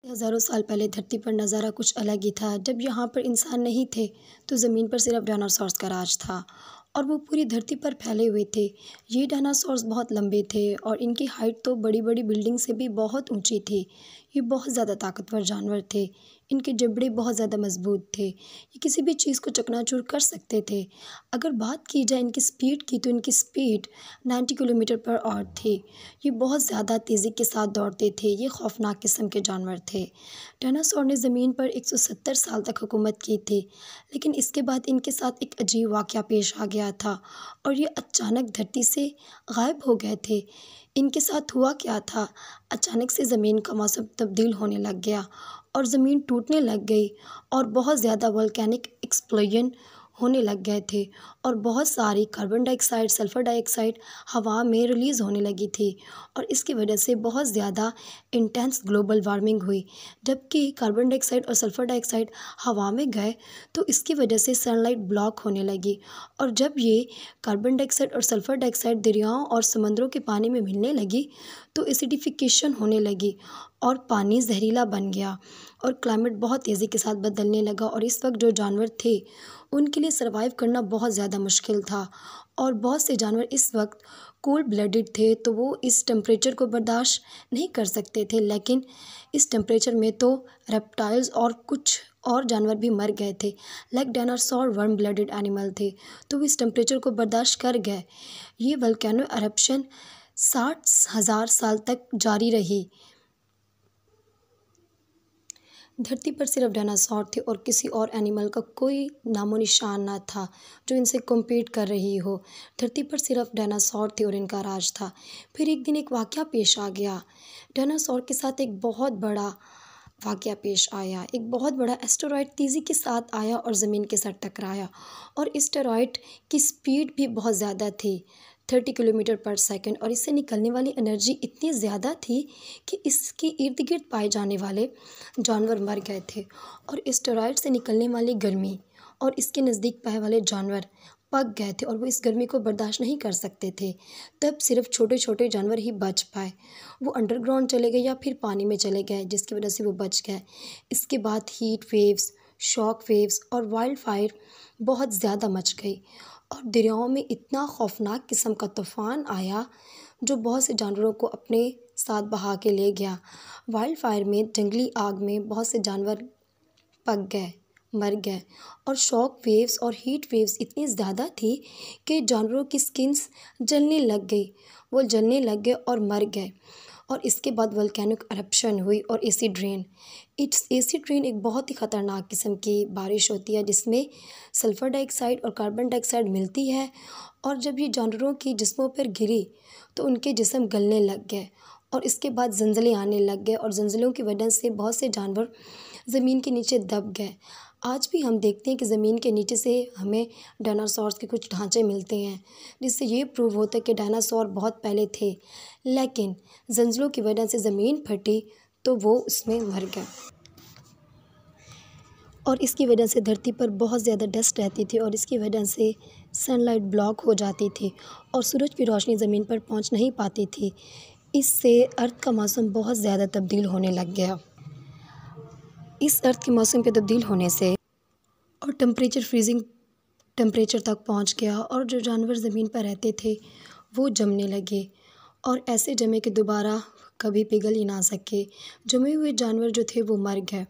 हज़ारों साल पहले धरती पर नज़ारा कुछ अलग ही था। जब यहाँ पर इंसान नहीं थे तो ज़मीन पर सिर्फ डायनासोर्स का राज था और वो पूरी धरती पर फैले हुए थे। ये डायनासोर्स बहुत लंबे थे और इनकी हाइट तो बड़ी बड़ी बिल्डिंग से भी बहुत ऊंची थी। ये बहुत ज़्यादा ताकतवर जानवर थे। इनके जबड़े बहुत ज़्यादा मजबूत थे। ये किसी भी चीज़ को चकनाचूर कर सकते थे। अगर बात की जाए इनकी स्पीड की तो इनकी स्पीड 90 किलोमीटर पर आवर थी। ये बहुत ज़्यादा तेज़ी के साथ दौड़ते थे। ये खौफनाक किस्म के जानवर थे। डायनासोर ने ज़मीन पर 170 साल तक हुकूमत की थी, लेकिन इसके बाद इनके साथ एक अजीब वाक़या पेश आ गया था और ये अचानक धरती से गायब हो गए थे। इनके साथ हुआ क्या था? अचानक से ज़मीन का मौसम तब्दील होने लग गया और ज़मीन टूटने लग गई और बहुत ज़्यादा वोल्केनिक एक्सप्लोजन होने लग गए थे और बहुत सारी कार्बन डाइऑक्साइड, सल्फ़र डाइऑक्साइड हवा में रिलीज़ होने लगी थी और इसकी वजह से बहुत ज़्यादा इंटेंस ग्लोबल वार्मिंग हुई। जबकि कार्बन डाइऑक्साइड और सल्फ़र डाइऑक्साइड हवा में गए तो इसकी वजह से सनलाइट ब्लॉक होने लगी और जब ये कार्बन डाइऑक्साइड और सल्फ़र डाइऑक्साइड दरियाओं और समंदरों के पानी में मिलने लगी तो एसिडिफिकेशन होने लगी और पानी जहरीला बन गया और क्लाइमेट बहुत तेज़ी के साथ बदलने लगा और इस वक्त जो जानवर थे उनके लिए सर्वाइव करना बहुत ज़्यादा मुश्किल था और बहुत से जानवर इस वक्त कोल्ड ब्लडेड थे तो वो इस टेम्परेचर को बर्दाश्त नहीं कर सकते थे। लेकिन इस टेम्परेचर में तो रेप्टाइल्स और कुछ और जानवर भी मर गए थे। Like dinosaur warm blooded animal थे तो वो इस टेम्परेचर को बर्दाश्त कर गए। ये वोल्केनो एरप्शन 60,000 साल तक जारी रही। धरती पर सिर्फ डायनासोर थे और किसी और एनिमल का कोई नामो निशान ना था जो इनसे कम्पीट कर रही हो। धरती पर सिर्फ डायनासोर थे और इनका राज था। फिर एक दिन एक वाक़या पेश आ गया। डायनासोर के साथ एक बहुत बड़ा वाक़या पेश आया। एक बहुत बड़ा एस्टेरॉयड तेज़ी के साथ आया और ज़मीन के साथ टकराया और एस्टेरॉयड की स्पीड भी बहुत ज़्यादा थी, 30 किलोमीटर पर सेकंड, और इससे निकलने वाली एनर्जी इतनी ज़्यादा थी कि इसके इर्द गिर्द पाए जाने वाले जानवर मर गए थे और एस्टेरॉयड से निकलने वाली गर्मी और इसके नज़दीक पाए वाले जानवर पक गए थे और वो इस गर्मी को बर्दाश्त नहीं कर सकते थे। तब सिर्फ छोटे छोटे जानवर ही बच पाए। वो अंडरग्राउंड चले गए या फिर पानी में चले गए जिसकी वजह से वो बच गए। इसके बाद हीट वेव्स, शॉक वेव्स और वाइल्ड फायर बहुत ज़्यादा मच गई और दरियाओं में इतना खौफनाक किस्म का तूफ़ान आया जो बहुत से जानवरों को अपने साथ बहा के ले गया। वाइल्ड फायर में, जंगली आग में बहुत से जानवर पक गए, मर गए और शॉक वेव्स और हीट वेव्स इतनी ज़्यादा थी कि जानवरों की स्किन्स जलने लग गई। वो जलने लग गए और मर गए और इसके बाद वोल्केनिक एरप्शन हुई और एसिड रेन। एसिड रेन एक बहुत ही ख़तरनाक किस्म की बारिश होती है जिसमें सल्फ़र डाइऑक्साइड और कार्बन डाइऑक्साइड मिलती है और जब ये जानवरों की जिस्मों पर गिरी तो उनके जिस्म गलने लग गए और इसके बाद ज़लज़ले आने लग गए और ज़लज़लों की वजह से बहुत से जानवर ज़मीन के नीचे दब गए। आज भी हम देखते हैं कि ज़मीन के नीचे से हमें डायनासोर्स के कुछ ढांचे मिलते हैं जिससे ये प्रूव होता है कि डायनासोर बहुत पहले थे, लेकिन ज़लज़लों की वजह से ज़मीन फटी तो वो उसमें मर गए और इसकी वजह से धरती पर बहुत ज़्यादा डस्ट रहती थी और इसकी वजह से सनलाइट ब्लॉक हो जाती थी और सूरज की रोशनी ज़मीन पर पहुंच नहीं पाती थी। इससे अर्थ का मौसम बहुत ज़्यादा तब्दील होने लग गया। इस अर्थ के मौसम के तब्दील होने से और टेम्परेचर फ्रीजिंग टेम्परेचर तक पहुंच गया और जो जानवर ज़मीन पर रहते थे वो जमने लगे और ऐसे जमे कि दोबारा कभी पिघल ही ना सके। जमे हुए जानवर जो थे वो मर गए।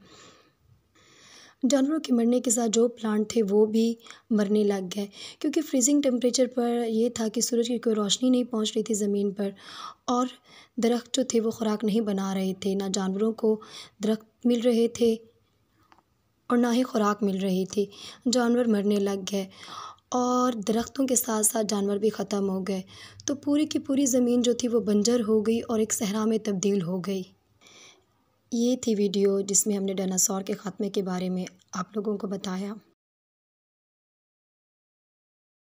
जानवरों के मरने के साथ जो प्लांट थे वो भी मरने लग गए क्योंकि फ्रीजिंग टेम्परेचर पर ये था कि सूरज की कोई रोशनी नहीं पहुंच रही थी ज़मीन पर और दरख्त जो थे वो खुराक नहीं बना रहे थे। ना जानवरों को दरख्त मिल रहे थे और ना ही खुराक मिल रही थी। जानवर मरने लग गए और दरख्तों के साथ साथ जानवर भी ख़त्म हो गए तो पूरी की पूरी ज़मीन जो थी वो बंजर हो गई और एक सहरा में तब्दील हो गई। ये थी वीडियो जिसमें हमने डायनासोर के ख़ात्मे के बारे में आप लोगों को बताया।